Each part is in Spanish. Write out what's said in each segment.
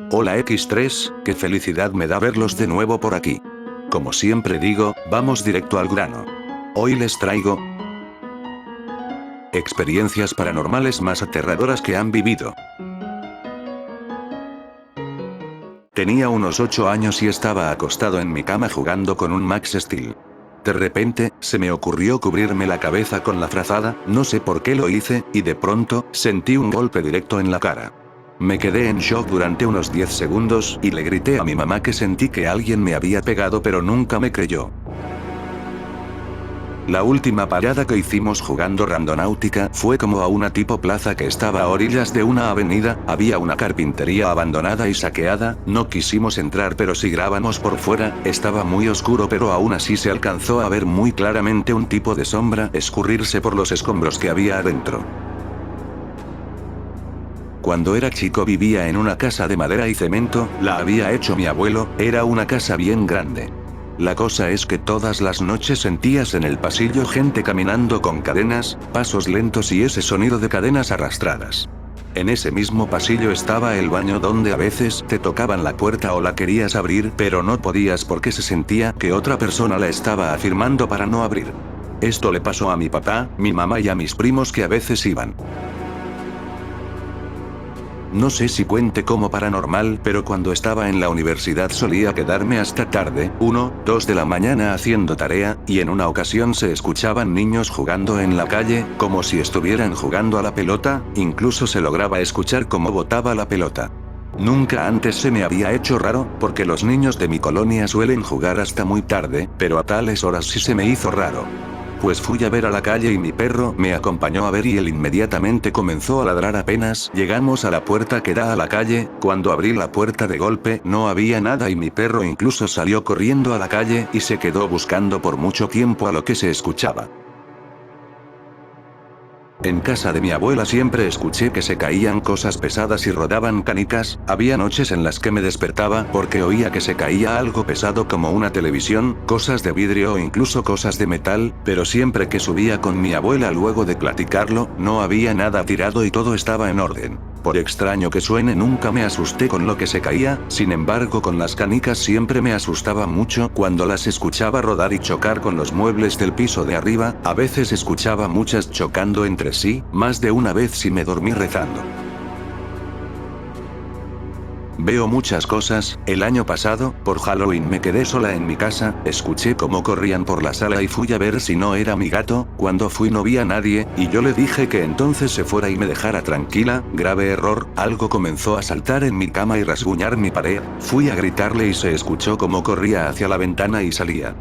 Hola X3, qué felicidad me da verlos de nuevo por aquí. Como siempre digo, vamos directo al grano. Hoy les traigo experiencias paranormales más aterradoras que han vivido. Tenía unos 8 años y estaba acostado en mi cama jugando con un Max Steel. De repente, se me ocurrió cubrirme la cabeza con la frazada, no sé por qué lo hice, y de pronto, sentí un golpe directo en la cara. Me quedé en shock durante unos 10 segundos y le grité a mi mamá que sentí que alguien me había pegado pero nunca me creyó. La última parada que hicimos jugando Randonáutica fue como a una tipo plaza que estaba a orillas de una avenida, había una carpintería abandonada y saqueada, no quisimos entrar pero si mirábamos por fuera, estaba muy oscuro pero aún así se alcanzó a ver muy claramente un tipo de sombra escurrirse por los escombros que había adentro. Cuando era chico vivía en una casa de madera y cemento, la había hecho mi abuelo, era una casa bien grande. La cosa es que todas las noches sentías en el pasillo gente caminando con cadenas, pasos lentos y ese sonido de cadenas arrastradas. En ese mismo pasillo estaba el baño donde a veces te tocaban la puerta o la querías abrir pero no podías porque se sentía que otra persona la estaba afirmando para no abrir. Esto le pasó a mi papá, mi mamá y a mis primos que a veces iban. No sé si cuente como paranormal, pero cuando estaba en la universidad solía quedarme hasta tarde, 1, 2 de la mañana haciendo tarea, y en una ocasión se escuchaban niños jugando en la calle, como si estuvieran jugando a la pelota, incluso se lograba escuchar cómo botaba la pelota. Nunca antes se me había hecho raro, porque los niños de mi colonia suelen jugar hasta muy tarde, pero a tales horas sí se me hizo raro. Pues fui a ver a la calle y mi perro me acompañó a ver y él inmediatamente comenzó a ladrar apenas llegamos a la puerta que da a la calle, cuando abrí la puerta de golpe no había nada y mi perro incluso salió corriendo a la calle y se quedó buscando por mucho tiempo a lo que se escuchaba. En casa de mi abuela siempre escuché que se caían cosas pesadas y rodaban canicas, había noches en las que me despertaba porque oía que se caía algo pesado como una televisión, cosas de vidrio o incluso cosas de metal, pero siempre que subía con mi abuela luego de platicarlo, no había nada tirado y todo estaba en orden. Por extraño que suene nunca me asusté con lo que se caía, sin embargo con las canicas siempre me asustaba mucho cuando las escuchaba rodar y chocar con los muebles del piso de arriba, a veces escuchaba muchas chocando entre sí, más de una vez sí me dormí rezando. Veo muchas cosas, el año pasado, por Halloween me quedé sola en mi casa, escuché cómo corrían por la sala y fui a ver si no era mi gato, cuando fui no vi a nadie, y yo le dije que entonces se fuera y me dejara tranquila, grave error, algo comenzó a saltar en mi cama y rasguñar mi pared, fui a gritarle y se escuchó cómo corría hacia la ventana y salía.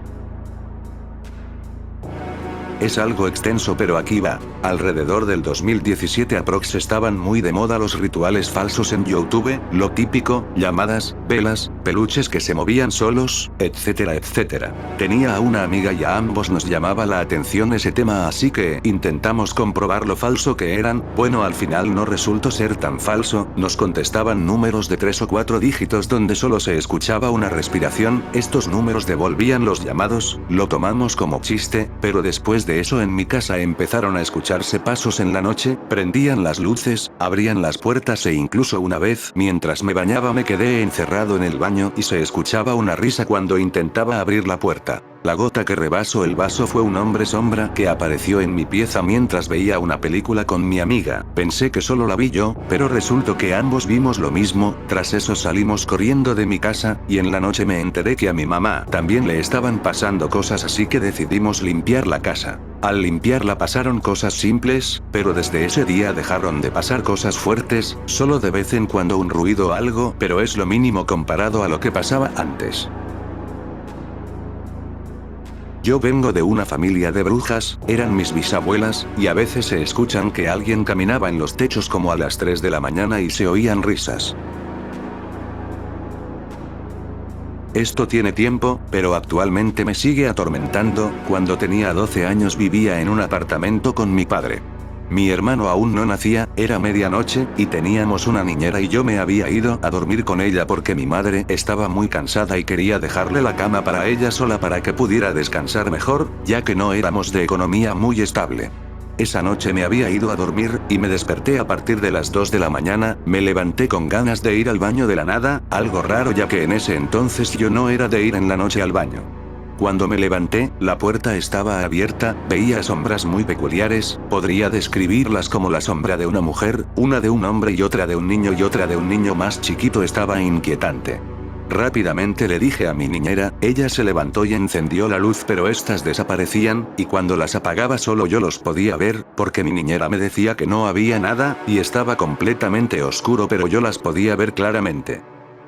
Es algo extenso pero aquí va. Alrededor del 2017 aprox estaban muy de moda los rituales falsos en YouTube, lo típico, llamadas, velas, peluches que se movían solos, etcétera etcétera. Tenía a una amiga y a ambos nos llamaba la atención ese tema así que intentamos comprobar lo falso que eran, bueno al final no resultó ser tan falso, nos contestaban números de 3 o 4 dígitos donde solo se escuchaba una respiración, estos números devolvían los llamados, lo tomamos como chiste, pero después de eso en mi casa empezaron a escucharse pasos en la noche, prendían las luces, abrían las puertas e incluso una vez, mientras me bañaba me quedé encerrado en el baño y se escuchaba una risa cuando intentaba abrir la puerta. La gota que rebasó el vaso fue un hombre sombra que apareció en mi pieza mientras veía una película con mi amiga, pensé que solo la vi yo, pero resultó que ambos vimos lo mismo, tras eso salimos corriendo de mi casa, y en la noche me enteré que a mi mamá también le estaban pasando cosas así que decidimos limpiar la casa. Al limpiarla pasaron cosas simples, pero desde ese día dejaron de pasar cosas fuertes, solo de vez en cuando un ruido o algo, pero es lo mínimo comparado a lo que pasaba antes. Yo vengo de una familia de brujas, eran mis bisabuelas, y a veces se escuchan que alguien caminaba en los techos como a las 3 de la mañana y se oían risas. Esto tiene tiempo, pero actualmente me sigue atormentando, cuando tenía 12 años vivía en un apartamento con mi padre. Mi hermano aún no nacía, era medianoche, y teníamos una niñera y yo me había ido a dormir con ella porque mi madre estaba muy cansada y quería dejarle la cama para ella sola para que pudiera descansar mejor, ya que no éramos de economía muy estable. Esa noche me había ido a dormir, y me desperté a partir de las 2 de la mañana, me levanté con ganas de ir al baño de la nada, algo raro ya que en ese entonces yo no era de ir en la noche al baño. Cuando me levanté, la puerta estaba abierta, veía sombras muy peculiares, podría describirlas como la sombra de una mujer, una de un hombre y otra de un niño y otra de un niño más chiquito. Estaba inquietante. Rápidamente le dije a mi niñera, ella se levantó y encendió la luz, pero estas desaparecían, y cuando las apagaba solo yo los podía ver, porque mi niñera me decía que no había nada, y estaba completamente oscuro, pero yo las podía ver claramente.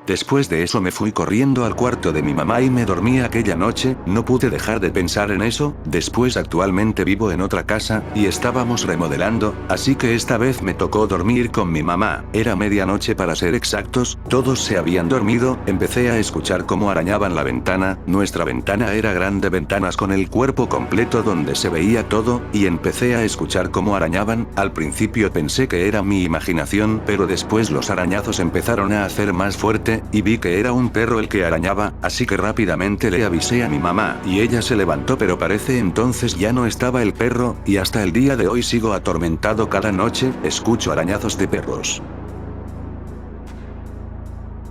Después de eso me fui corriendo al cuarto de mi mamá y me dormí aquella noche, no pude dejar de pensar en eso. Después actualmente vivo en otra casa, y estábamos remodelando, así que esta vez me tocó dormir con mi mamá, era medianoche para ser exactos, todos se habían dormido, empecé a escuchar cómo arañaban la ventana, nuestra ventana era grande, ventanas con el cuerpo completo donde se veía todo, y empecé a escuchar cómo arañaban. Al principio pensé que era mi imaginación, pero después los arañazos empezaron a hacer más fuerte, y vi que era un perro el que arañaba, así que rápidamente le avisé a mi mamá, y ella se levantó, pero parece entonces ya no estaba el perro, y hasta el día de hoy sigo atormentado. Cada noche, escucho arañazos de perros.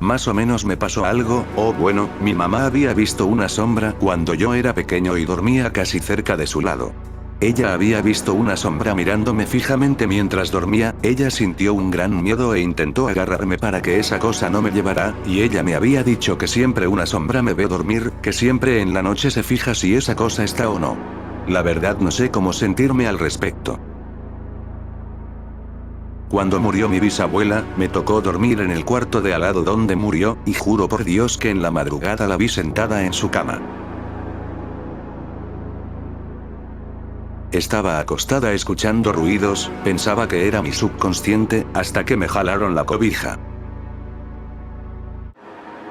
Más o menos me pasó algo, o bueno, mi mamá había visto una sombra cuando yo era pequeño y dormía casi cerca de su lado. Ella había visto una sombra mirándome fijamente mientras dormía, ella sintió un gran miedo e intentó agarrarme para que esa cosa no me llevara, y ella me había dicho que siempre una sombra me ve dormir, que siempre en la noche se fija si esa cosa está o no. La verdad no sé cómo sentirme al respecto. Cuando murió mi bisabuela, me tocó dormir en el cuarto de al lado donde murió, y juro por Dios que en la madrugada la vi sentada en su cama. Estaba acostada escuchando ruidos, pensaba que era mi subconsciente, hasta que me jalaron la cobija.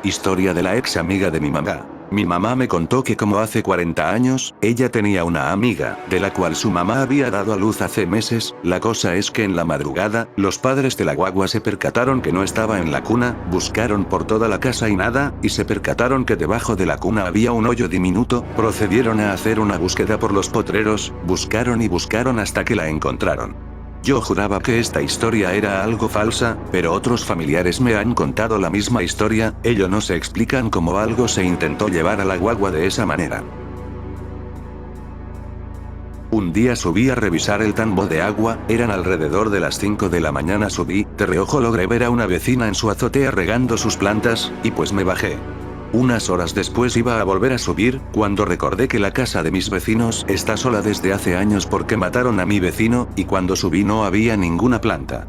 Historia de la ex amiga de mi mamá. Mi mamá me contó que como hace 40 años, ella tenía una amiga, de la cual su mamá había dado a luz hace meses. La cosa es que en la madrugada, los padres de la guagua se percataron que no estaba en la cuna, buscaron por toda la casa y nada, y se percataron que debajo de la cuna había un hoyo diminuto, procedieron a hacer una búsqueda por los potreros, buscaron y buscaron hasta que la encontraron. Yo juraba que esta historia era algo falsa, pero otros familiares me han contado la misma historia, ellos no se explican cómo algo se intentó llevar a la guagua de esa manera. Un día subí a revisar el tambo de agua, eran alrededor de las 5 de la mañana, subí, de reojo logré ver a una vecina en su azotea regando sus plantas, y pues me bajé. Unas horas después iba a volver a subir, cuando recordé que la casa de mis vecinos está sola desde hace años porque mataron a mi vecino, y cuando subí no había ninguna planta.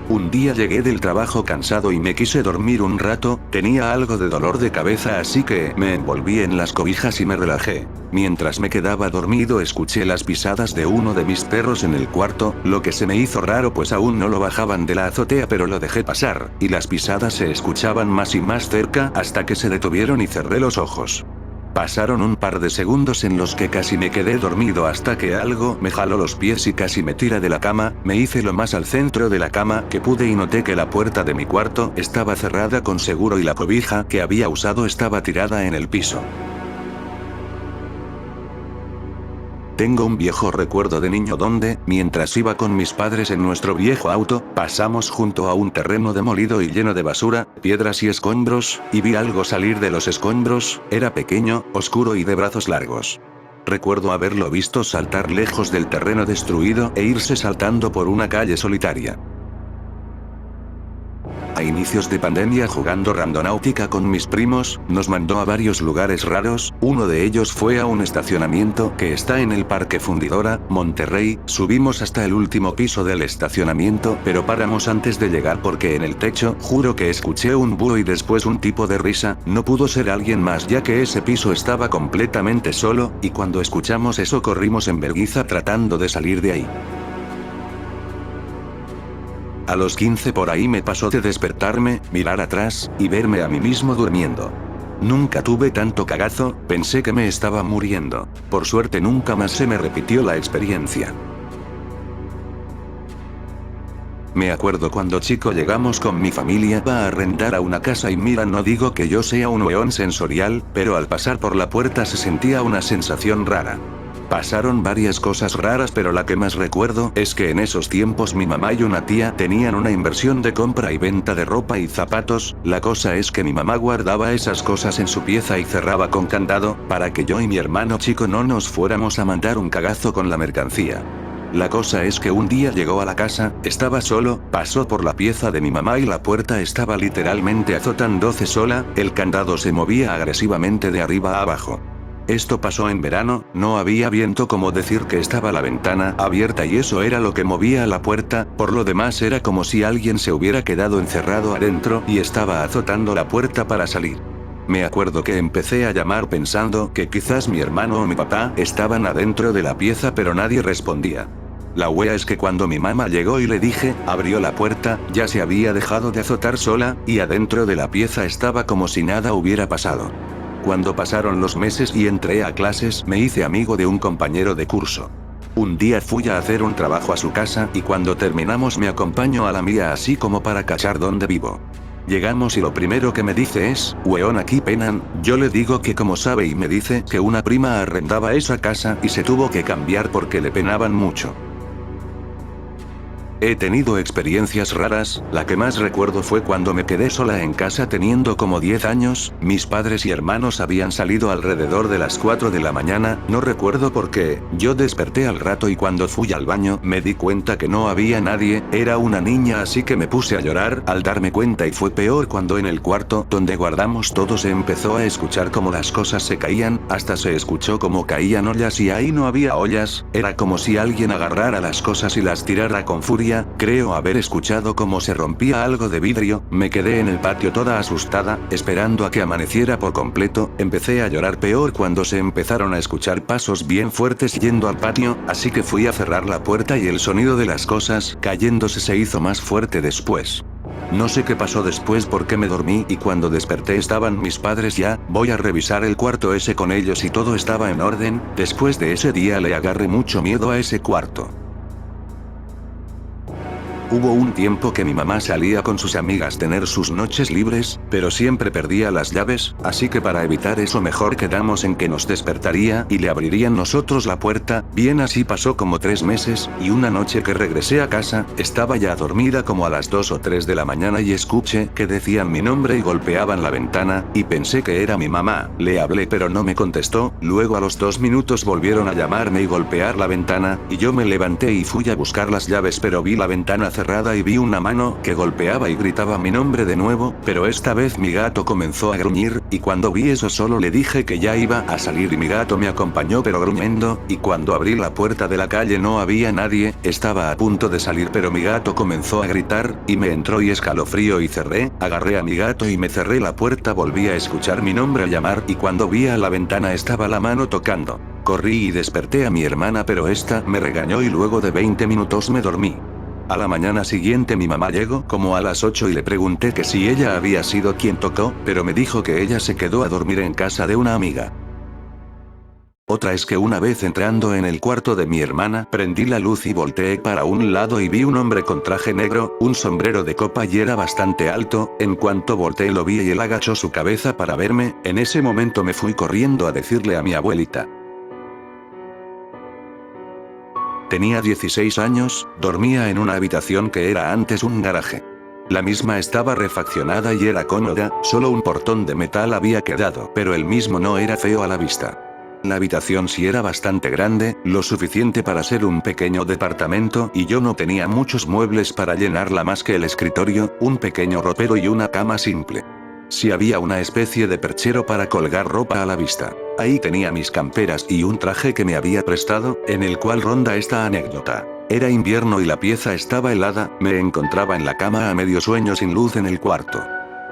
Un día llegué del trabajo cansado y me quise dormir un rato, tenía algo de dolor de cabeza así que me envolví en las cobijas y me relajé. Mientras me quedaba dormido escuché las pisadas de uno de mis perros en el cuarto, lo que se me hizo raro pues aún no lo bajaban de la azotea, pero lo dejé pasar, y las pisadas se escuchaban más y más cerca hasta que se detuvieron y cerré los ojos. Pasaron un par de segundos en los que casi me quedé dormido hasta que algo me jaló los pies y casi me tira de la cama, me hice lo más al centro de la cama que pude y noté que la puerta de mi cuarto estaba cerrada con seguro y la cobija que había usado estaba tirada en el piso. Tengo un viejo recuerdo de niño donde, mientras iba con mis padres en nuestro viejo auto, pasamos junto a un terreno demolido y lleno de basura, piedras y escombros, y vi algo salir de los escombros, era pequeño, oscuro y de brazos largos. Recuerdo haberlo visto saltar lejos del terreno destruido e irse saltando por una calle solitaria. A inicios de pandemia jugando randonáutica con mis primos, nos mandó a varios lugares raros, uno de ellos fue a un estacionamiento que está en el Parque Fundidora, Monterrey, subimos hasta el último piso del estacionamiento pero paramos antes de llegar porque en el techo, juro que escuché un búho y después un tipo de risa, no pudo ser alguien más ya que ese piso estaba completamente solo, y cuando escuchamos eso corrimos en vergüenza tratando de salir de ahí. A los 15 por ahí me pasó de despertarme, mirar atrás, y verme a mí mismo durmiendo. Nunca tuve tanto cagazo, pensé que me estaba muriendo. Por suerte nunca más se me repitió la experiencia. Me acuerdo cuando chico llegamos con mi familia a arrendar a una casa y mira, no digo que yo sea un weón sensorial, pero al pasar por la puerta se sentía una sensación rara. Pasaron varias cosas raras, pero la que más recuerdo es que en esos tiempos mi mamá y una tía tenían una inversión de compra y venta de ropa y zapatos. La cosa es que mi mamá guardaba esas cosas en su pieza y cerraba con candado, para que yo y mi hermano chico no nos fuéramos a mandar un cagazo con la mercancía. La cosa es que un día llegó a la casa, estaba solo, pasó por la pieza de mi mamá y la puerta estaba literalmente azotándose sola, el candado se movía agresivamente de arriba a abajo. Esto pasó en verano, no había viento, como decir que estaba la ventana abierta y eso era lo que movía la puerta, por lo demás era como si alguien se hubiera quedado encerrado adentro y estaba azotando la puerta para salir. Me acuerdo que empecé a llamar pensando que quizás mi hermano o mi papá estaban adentro de la pieza, pero nadie respondía. La wea es que cuando mi mamá llegó y le dije, abrió la puerta, ya se había dejado de azotar sola, y adentro de la pieza estaba como si nada hubiera pasado. Cuando pasaron los meses y entré a clases, me hice amigo de un compañero de curso. Un día fui a hacer un trabajo a su casa y cuando terminamos me acompañó a la mía así como para cachar dónde vivo. Llegamos y lo primero que me dice es, weón, aquí penan. Yo le digo que como sabe y me dice que una prima arrendaba esa casa y se tuvo que cambiar porque le penaban mucho. He tenido experiencias raras, la que más recuerdo fue cuando me quedé sola en casa teniendo como 10 años, mis padres y hermanos habían salido alrededor de las 4 de la mañana, no recuerdo por qué, yo desperté al rato y cuando fui al baño me di cuenta que no había nadie, era una niña así que me puse a llorar al darme cuenta y fue peor cuando en el cuarto donde guardamos todo se empezó a escuchar como las cosas se caían, hasta se escuchó como caían ollas y ahí no había ollas, era como si alguien agarrara las cosas y las tirara con furia. Creo haber escuchado cómo se rompía algo de vidrio, me quedé en el patio toda asustada, esperando a que amaneciera por completo, empecé a llorar peor cuando se empezaron a escuchar pasos bien fuertes yendo al patio, así que fui a cerrar la puerta y el sonido de las cosas cayéndose se hizo más fuerte después. No sé qué pasó después porque me dormí y cuando desperté estaban mis padres ya, voy a revisar el cuarto ese con ellos y todo estaba en orden, después de ese día le agarré mucho miedo a ese cuarto. Hubo un tiempo que mi mamá salía con sus amigas a tener sus noches libres, pero siempre perdía las llaves, así que para evitar eso mejor quedamos en que nos despertaría y le abrirían nosotros la puerta. Bien, así pasó como 3 meses, y una noche que regresé a casa, estaba ya dormida como a las 2 o 3 de la mañana y escuché que decían mi nombre y golpeaban la ventana, y pensé que era mi mamá, le hablé pero no me contestó, luego a los 2 minutos volvieron a llamarme y golpear la ventana, y yo me levanté y fui a buscar las llaves pero vi la ventana cerrada y vi una mano que golpeaba y gritaba mi nombre de nuevo, pero esta vez mi gato comenzó a gruñir, y cuando vi eso solo le dije que ya iba a salir y mi gato me acompañó pero gruñendo, y cuando abrí la puerta de la calle no había nadie, estaba a punto de salir pero mi gato comenzó a gritar, y me entró y escalofrío y cerré, agarré a mi gato y me cerré la puerta, volví a escuchar mi nombre llamar y cuando vi a la ventana estaba la mano tocando. Corrí y desperté a mi hermana pero esta me regañó y luego de 20 minutos me dormí. A la mañana siguiente mi mamá llegó como a las 8 y le pregunté que si ella había sido quien tocó, pero me dijo que ella se quedó a dormir en casa de una amiga. Otra es que una vez entrando en el cuarto de mi hermana, prendí la luz y volteé para un lado y vi un hombre con traje negro, un sombrero de copa y era bastante alto, en cuanto volteé lo vi y él agachó su cabeza para verme, en ese momento me fui corriendo a decirle a mi abuelita. Tenía 16 años, dormía en una habitación que era antes un garaje. La misma estaba refaccionada y era cómoda, solo un portón de metal había quedado, pero el mismo no era feo a la vista. La habitación sí era bastante grande, lo suficiente para ser un pequeño departamento y yo no tenía muchos muebles para llenarla más que el escritorio, un pequeño ropero y una cama simple. Sí había una especie de perchero para colgar ropa a la vista. Ahí tenía mis camperas y un traje que me había prestado, en el cual ronda esta anécdota. Era invierno y la pieza estaba helada, me encontraba en la cama a medio sueño sin luz en el cuarto.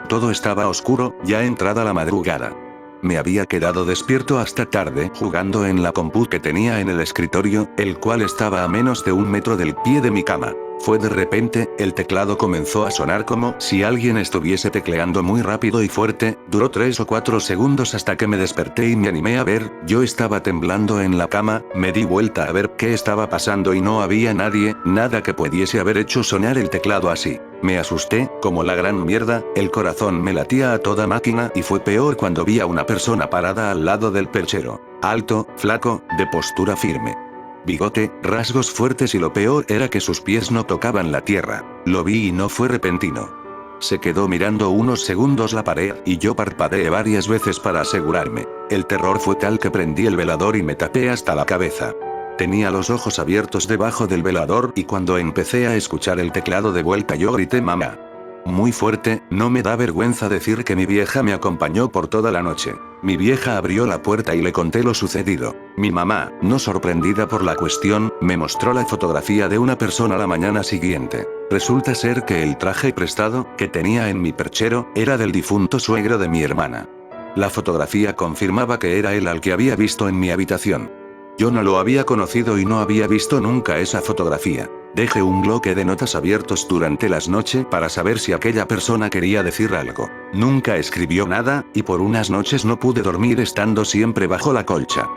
Todo estaba oscuro, ya entrada la madrugada. Me había quedado despierto hasta tarde jugando en la compu que tenía en el escritorio, el cual estaba a menos de 1 metro del pie de mi cama. Fue de repente, el teclado comenzó a sonar como si alguien estuviese tecleando muy rápido y fuerte, duró 3 o 4 segundos hasta que me desperté y me animé a ver, yo estaba temblando en la cama, me di vuelta a ver qué estaba pasando y no había nadie, nada que pudiese haber hecho sonar el teclado así. Me asusté, como la gran mierda, el corazón me latía a toda máquina y fue peor cuando vi a una persona parada al lado del perchero. Alto, flaco, de postura firme. Bigote, rasgos fuertes y lo peor era que sus pies no tocaban la tierra. Lo vi y no fue repentino. Se quedó mirando unos segundos la pared y yo parpadeé varias veces para asegurarme. El terror fue tal que prendí el velador y me tapé hasta la cabeza. Tenía los ojos abiertos debajo del velador y cuando empecé a escuchar el teclado de vuelta yo grité mamá. Muy fuerte, no me da vergüenza decir que mi vieja me acompañó por toda la noche. Mi vieja abrió la puerta y le conté lo sucedido. Mi mamá, no sorprendida por la cuestión, me mostró la fotografía de una persona la mañana siguiente. Resulta ser que el traje prestado, que tenía en mi perchero, era del difunto suegro de mi hermana. La fotografía confirmaba que era él al que había visto en mi habitación. Yo no lo había conocido y no había visto nunca esa fotografía. Dejé un bloque de notas abiertos durante las noches para saber si aquella persona quería decir algo. Nunca escribió nada, y por unas noches no pude dormir estando siempre bajo la colcha.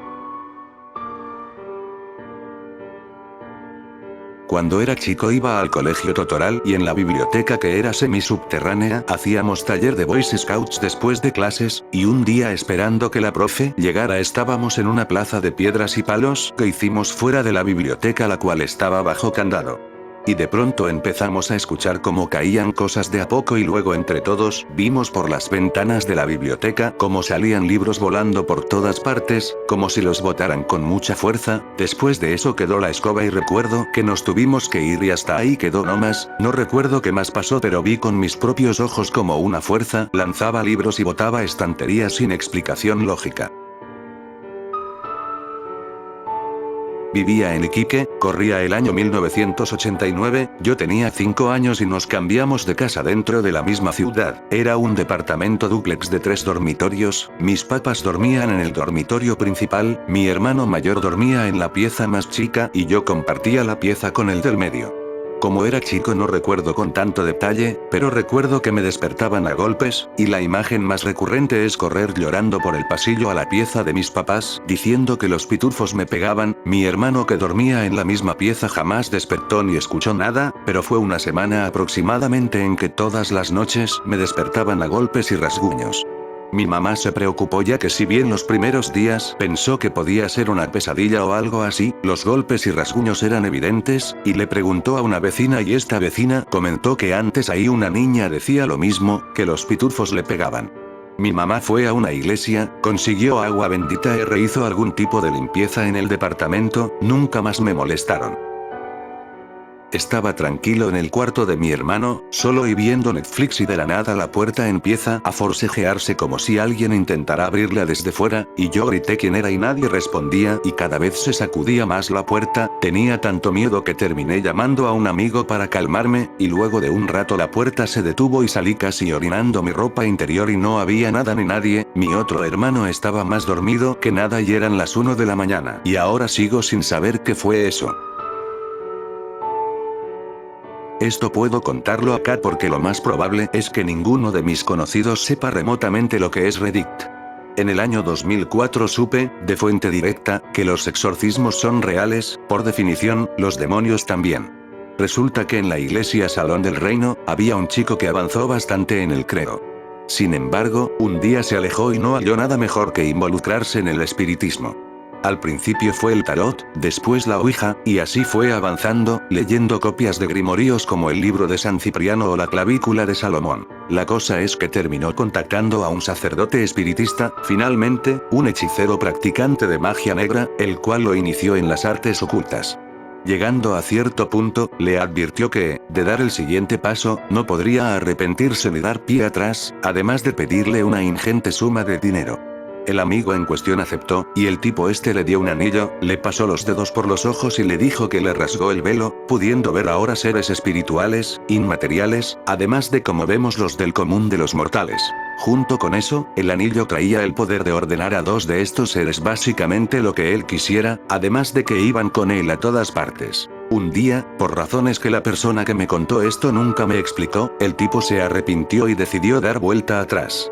Cuando era chico iba al colegio Totoral y en la biblioteca que era semisubterránea hacíamos taller de Boy Scouts después de clases, y un día esperando que la profe llegara estábamos en una plaza de piedras y palos que hicimos fuera de la biblioteca la cual estaba bajo candado. Y de pronto empezamos a escuchar cómo caían cosas de a poco y luego entre todos, vimos por las ventanas de la biblioteca cómo salían libros volando por todas partes, como si los botaran con mucha fuerza. Después de eso quedó la escoba y recuerdo que nos tuvimos que ir y hasta ahí quedó no más. No recuerdo qué más pasó pero vi con mis propios ojos como una fuerza lanzaba libros y botaba estanterías sin explicación lógica. Vivía en Iquique, corría el año 1989, yo tenía 5 años y nos cambiamos de casa dentro de la misma ciudad. Era un departamento dúplex de 3 dormitorios, mis papás dormían en el dormitorio principal, mi hermano mayor dormía en la pieza más chica y yo compartía la pieza con el del medio. Como era chico no recuerdo con tanto detalle, pero recuerdo que me despertaban a golpes, y la imagen más recurrente es correr llorando por el pasillo a la pieza de mis papás, diciendo que los pitufos me pegaban. Mi hermano que dormía en la misma pieza jamás despertó ni escuchó nada, pero fue una semana aproximadamente en que todas las noches me despertaban a golpes y rasguños. Mi mamá se preocupó ya que si bien los primeros días pensó que podía ser una pesadilla o algo así, los golpes y rasguños eran evidentes, y le preguntó a una vecina y esta vecina comentó que antes ahí una niña decía lo mismo, que los pitufos le pegaban. Mi mamá fue a una iglesia, consiguió agua bendita y rehizo algún tipo de limpieza en el departamento, nunca más me molestaron. Estaba tranquilo en el cuarto de mi hermano, solo y viendo Netflix y de la nada la puerta empieza a forcejearse como si alguien intentara abrirla desde fuera, y yo grité quién era y nadie respondía y cada vez se sacudía más la puerta, tenía tanto miedo que terminé llamando a un amigo para calmarme, y luego de un rato la puerta se detuvo y salí casi orinando mi ropa interior y no había nada ni nadie. Mi otro hermano estaba más dormido que nada y eran las 1 de la mañana. Y ahora sigo sin saber qué fue eso. Esto puedo contarlo acá porque lo más probable es que ninguno de mis conocidos sepa remotamente lo que es Reddit. En el año 2004 supe, de fuente directa, que los exorcismos son reales, por definición, los demonios también. Resulta que en la iglesia Salón del Reino, había un chico que avanzó bastante en el credo. Sin embargo, un día se alejó y no halló nada mejor que involucrarse en el espiritismo. Al principio fue el tarot, después la ouija, y así fue avanzando, leyendo copias de grimoríos como el libro de San Cipriano o la clavícula de Salomón. La cosa es que terminó contactando a un sacerdote espiritista, finalmente, un hechicero practicante de magia negra, el cual lo inició en las artes ocultas. Llegando a cierto punto, le advirtió que, de dar el siguiente paso, no podría arrepentirse ni dar pie atrás, además de pedirle una ingente suma de dinero. El amigo en cuestión aceptó, y el tipo este le dio un anillo, le pasó los dedos por los ojos y le dijo que le rasgó el velo, pudiendo ver ahora seres espirituales, inmateriales, además de como vemos los del común de los mortales. Junto con eso, el anillo traía el poder de ordenar a 2 de estos seres básicamente lo que él quisiera, además de que iban con él a todas partes. Un día, por razones que la persona que me contó esto nunca me explicó, el tipo se arrepintió y decidió dar vuelta atrás.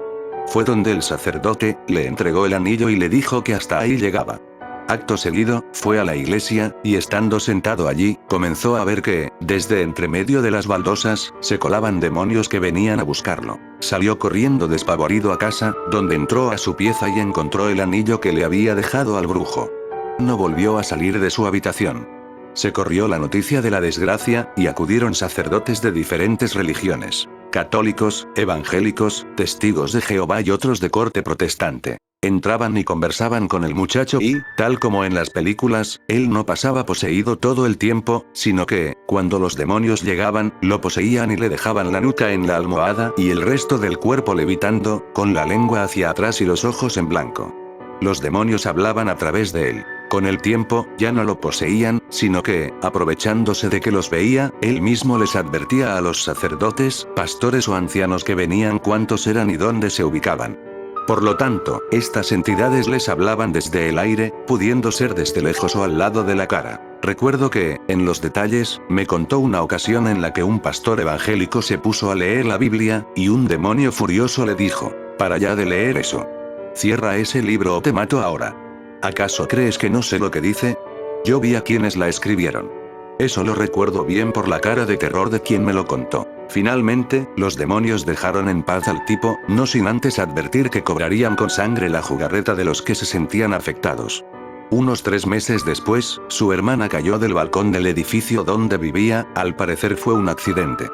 Fue donde el sacerdote, le entregó el anillo y le dijo que hasta ahí llegaba. Acto seguido, fue a la iglesia, y estando sentado allí, comenzó a ver que, desde entre medio de las baldosas, se colaban demonios que venían a buscarlo. Salió corriendo despavorido a casa, donde entró a su pieza y encontró el anillo que le había dejado al brujo. No volvió a salir de su habitación. Se corrió la noticia de la desgracia, y acudieron sacerdotes de diferentes religiones: católicos, evangélicos, testigos de Jehová y otros de corte protestante. Entraban y conversaban con el muchacho y, tal como en las películas, él no pasaba poseído todo el tiempo, sino que, cuando los demonios llegaban, lo poseían y le dejaban la nuca en la almohada y el resto del cuerpo levitando, con la lengua hacia atrás y los ojos en blanco. Los demonios hablaban a través de él. Con el tiempo, ya no lo poseían, sino que, aprovechándose de que los veía, él mismo les advertía a los sacerdotes, pastores o ancianos que venían cuántos eran y dónde se ubicaban. Por lo tanto, estas entidades les hablaban desde el aire, pudiendo ser desde lejos o al lado de la cara. Recuerdo que, en los detalles, me contó una ocasión en la que un pastor evangélico se puso a leer la Biblia, y un demonio furioso le dijo: «Para ya de leer eso. Cierra ese libro o te mato ahora». ¿Acaso crees que no sé lo que dice? Yo vi a quienes la escribieron. Eso lo recuerdo bien por la cara de terror de quien me lo contó. Finalmente, los demonios dejaron en paz al tipo, no sin antes advertir que cobrarían con sangre la jugarreta de los que se sentían afectados. Unos 3 meses después, su hermana cayó del balcón del edificio donde vivía, al parecer fue un accidente.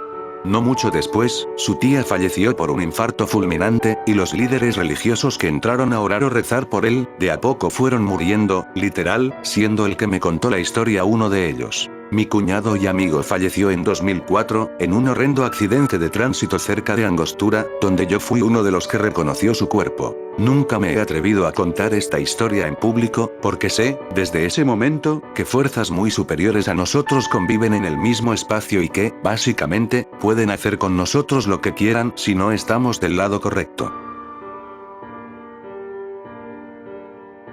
No mucho después, su tía falleció por un infarto fulminante, y los líderes religiosos que entraron a orar o rezar por él, de a poco fueron muriendo, literal, siendo el que me contó la historia uno de ellos. Mi cuñado y amigo falleció en 2004, en un horrendo accidente de tránsito cerca de Angostura, donde yo fui uno de los que reconoció su cuerpo. Nunca me he atrevido a contar esta historia en público, porque sé, desde ese momento, que fuerzas muy superiores a nosotros conviven en el mismo espacio y que, básicamente, pueden hacer con nosotros lo que quieran si no estamos del lado correcto.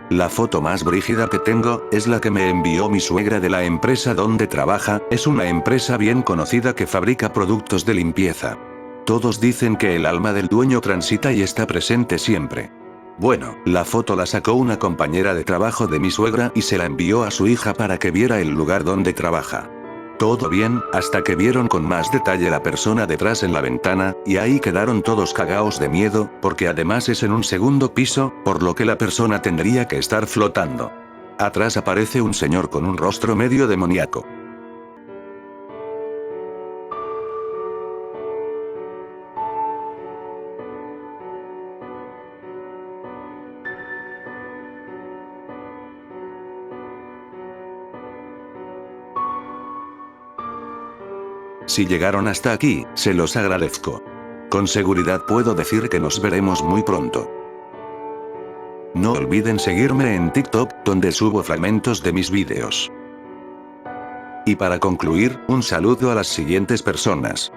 La foto más brígida que tengo, es la que me envió mi suegra de la empresa donde trabaja, es una empresa bien conocida que fabrica productos de limpieza. Todos dicen que el alma del dueño transita y está presente siempre. Bueno, la foto la sacó una compañera de trabajo de mi suegra y se la envió a su hija para que viera el lugar donde trabaja. Todo bien, hasta que vieron con más detalle la persona detrás en la ventana, y ahí quedaron todos cagaos de miedo, porque además es en un segundo piso, por lo que la persona tendría que estar flotando. Atrás aparece un señor con un rostro medio demoníaco. Si llegaron hasta aquí, se los agradezco. Con seguridad puedo decir que nos veremos muy pronto. No olviden seguirme en TikTok, donde subo fragmentos de mis vídeos. Y para concluir, un saludo a las siguientes personas.